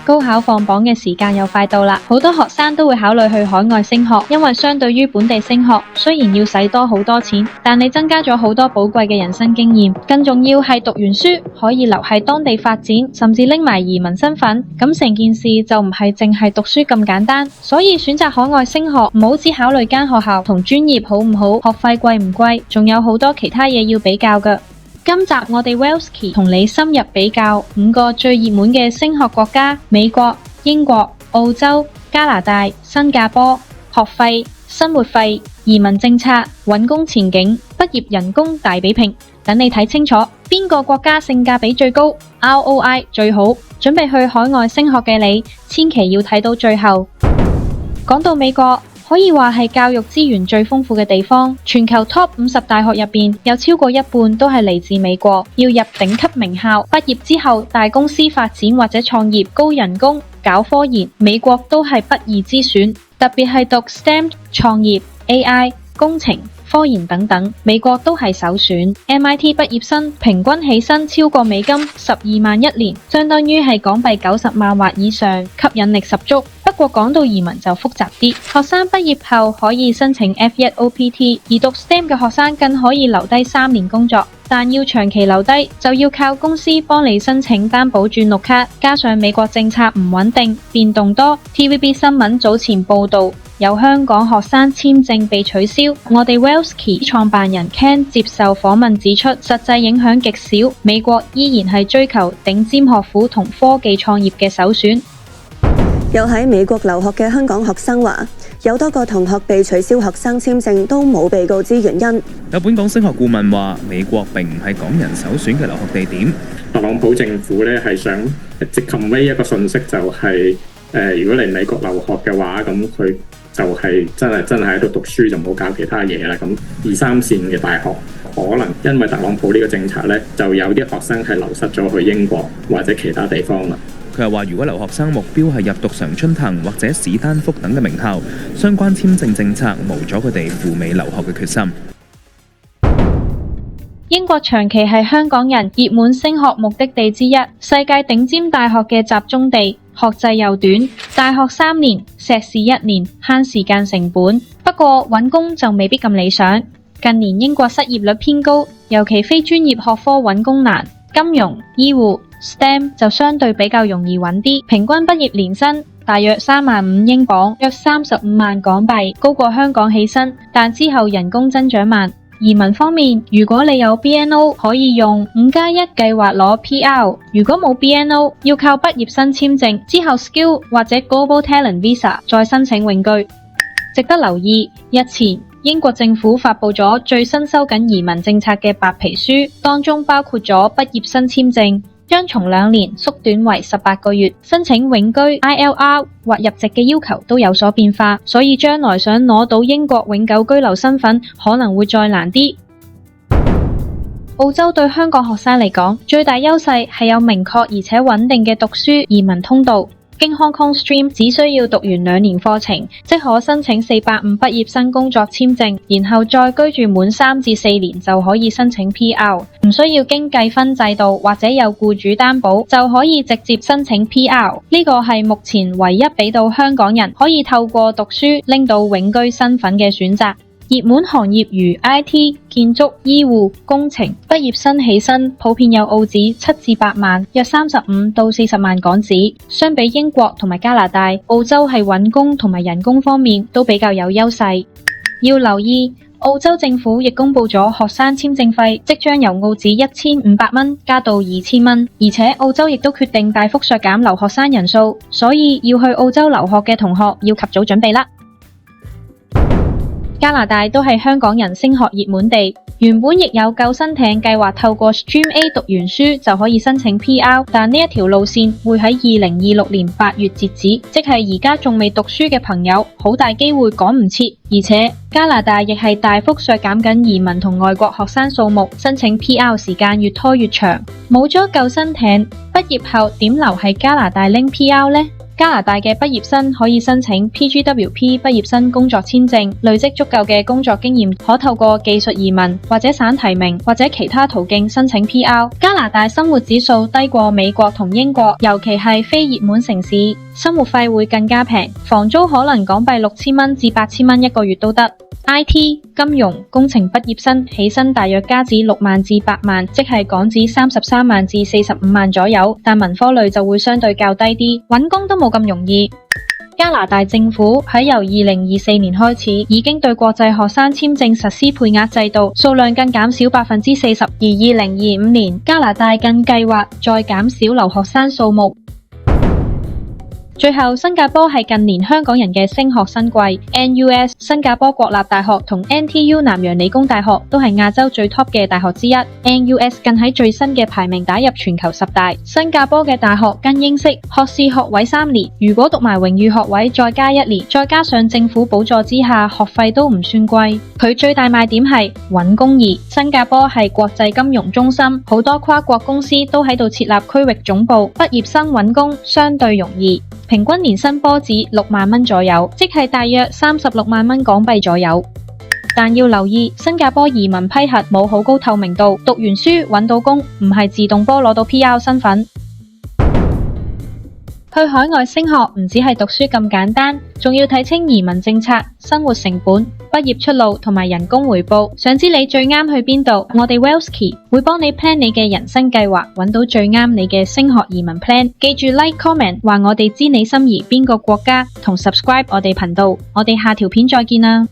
高考放榜嘅時間又快到啦，好多學生都會考慮去海外升學，因為相對於本地升學，雖然要使多好多錢，但你增加咗好多寶貴嘅人生經驗，更重要係讀完書可以留喺當地發展，甚至拎埋移民身份，咁成件事就唔係淨係讀書咁簡單。所以選擇海外升學，唔好只考慮間學校同專業好唔好，學費貴唔貴，仲有好多其他嘢要比較㗎。今集我哋 Wellsky 同你深入比較5個最熱門嘅升學國家：美國、英國、澳洲、加拿大、新加坡，學費、生活費、移民政策、搵工前景、畢業人工大比拼，等你睇清楚邊個國家性價比最高， ROI 最好。準備去海外升學嘅你，千祈要睇到最後。講到美國，可以話係教育資源最豐富嘅地方，全球 Top 50大學入邊有超過一半都係嚟自美國。要入頂級名校，畢業之後大公司發展或者創業，高人工，搞科研，美國都係不二之選。特別係讀 STEM 創業、AI、工程、科研等等，美國都係首選。MIT 畢業生平均起薪超過美金12萬一年，相當於係港幣90萬或以上，吸引力十足。不過講到移民就複雜啲，學生畢業後可以申請 F1 OPT， 而讀 STEM 嘅學生更可以留低3年工作，但要長期留低就要靠公司幫你申請擔保轉綠卡，加上美國政策唔穩定，變動多。TVB 新聞早前報道，有香港學生簽證被取消。我哋 Wellsky 創辦人 Ken 接受訪問指出，實際影響極少，美國依然係追求頂尖學府同科技創業嘅首選。有喺美國留學嘅香港學生話，有多個同學被取消學生簽證都冇被告知原因。有本港升學顧問話，美國並唔係港人首選嘅留學地點。特朗普政府咧係想直 convey 一個訊息，就係如果嚟美國留學嘅話，咁佢就係真係喺度讀書，就唔好搞其他嘢啦。咁2、3線嘅大學可能因為特朗普呢個政策咧，就有啲學生係流失咗去英國或者其他地方啦。佢又話，如果留學生目標係入讀常春藤或者史丹福等嘅名校，相關簽證政策無阻佢哋赴美留學嘅決心。英國長期係香港人熱門升學目的地之一，世界頂尖大學嘅集中地，學制又短，大學3年，碩士1年，慳時間成本。不過揾工就未必咁理想。近年英國失業率偏高，尤其非專業學科揾工難，金融、醫護、STEM 就相對比較容易揾啲，平均畢業年薪大約35000英鎊，約35萬港幣，高過香港起薪，但之後人工增長慢。移民方面，如果你有 BNO 可以用5+1計劃攞 PR， 如果冇 BNO 要靠畢業生簽證，之後 Skill 或者 Global Talent Visa 再申請永居。值得留意，日前英國政府發佈咗最新收緊移民政策嘅白皮書，當中包括咗畢業生簽證將從2年縮短為18個月，申請永居 ILR 或入籍嘅要求都有所變化，所以將來想攞到英國永久居留身份可能會再難啲。澳洲對香港學生嚟講，最大優勢係有明確而且穩定嘅讀書移民通道。經 Hong Kong Stream 只需要讀完2年課程，即可申請450畢業生工作簽證，然後再居住滿3至4年就可以申請 PR， 唔需要經計分制度或者有僱主擔保就可以直接申請 PR。呢個係目前唯一俾到香港人可以透過讀書拎到永居身份嘅選擇。熱門行業如 IT、建築、醫護、工程，畢業生起薪普遍有澳紙7至8萬，約35到40萬港紙。相比英國同埋加拿大，澳洲係揾工同埋人工方面都比較有優勢。要留意，澳洲政府亦公布咗學生簽證費，即將由澳紙1500蚊加到2000蚊，而且澳洲亦都決定大幅削減留學生人數，所以要去澳洲留學嘅同學要及早準備啦。加拿大都係香港人升學熱門地，原本亦有救生艇計劃透過 Stream A 讀完書就可以申請 PR， 但呢一條路線會喺2026年8月截止，即係而家仲未讀書嘅朋友，好大機會趕唔切。而且加拿大亦係大幅削減緊移民同外國學生數目，申請 PR 時間越拖越長。冇咗救生艇，畢業後點留喺加拿大拎 PR 呢？加拿大嘅畢業生可以申請 PGWP 畢業生工作簽證，累積足夠嘅工作經驗，可透過技術移民或者省提名或者其他途徑申請 PR。加拿大生活指數低過美國同英國，尤其係非熱門城市，生活費會更加平，房租可能港幣6000蚊至8000蚊一個月都得。IT、金融、工程畢業生起薪大約加至6萬至8萬，即係港紙33萬至45萬左右，但文科類就會相對較低啲，揾工都冇咁容易。加拿大政府喺由2024年開始，已經對國際學生簽證實施配額制度，數量更減少40%，而2025年加拿大更計劃再減少留學生數目。最後，新加坡係近年香港人嘅升學新貴 ，NUS 新加坡國立大學同 NTU 南洋理工大學都係亞洲最 top 嘅大學之一 ，NUS 更喺最新嘅排名打入全球10大。新加坡嘅大學跟英式，學士學位3年，如果讀埋榮譽學位再加1年，再加上政府補助之下，學費都唔算貴。佢最大賣點係揾工易，新加坡係國際金融中心，好多跨國公司都喺度設立區域總部，畢業生揾工相對容易。平均年薪波指6萬蚊左右，即係大約36萬蚊港幣左右。但要留意，新加坡移民批核冇好高透明度，讀完書揾到工唔係自動波攞到 PR 身份。去海外升學唔只係讀書咁簡單，仲要睇清移民政策、生活成本、畢業出路同埋人工回報。想知你最啱去邊度？我哋 Wellsky 會幫你 plan 你嘅人生計劃，揾到最啱你嘅升學移民 plan。記住 like comment 話我哋知你心儀邊個國家，同 subscribe 我哋頻道。我哋下條片再見啦！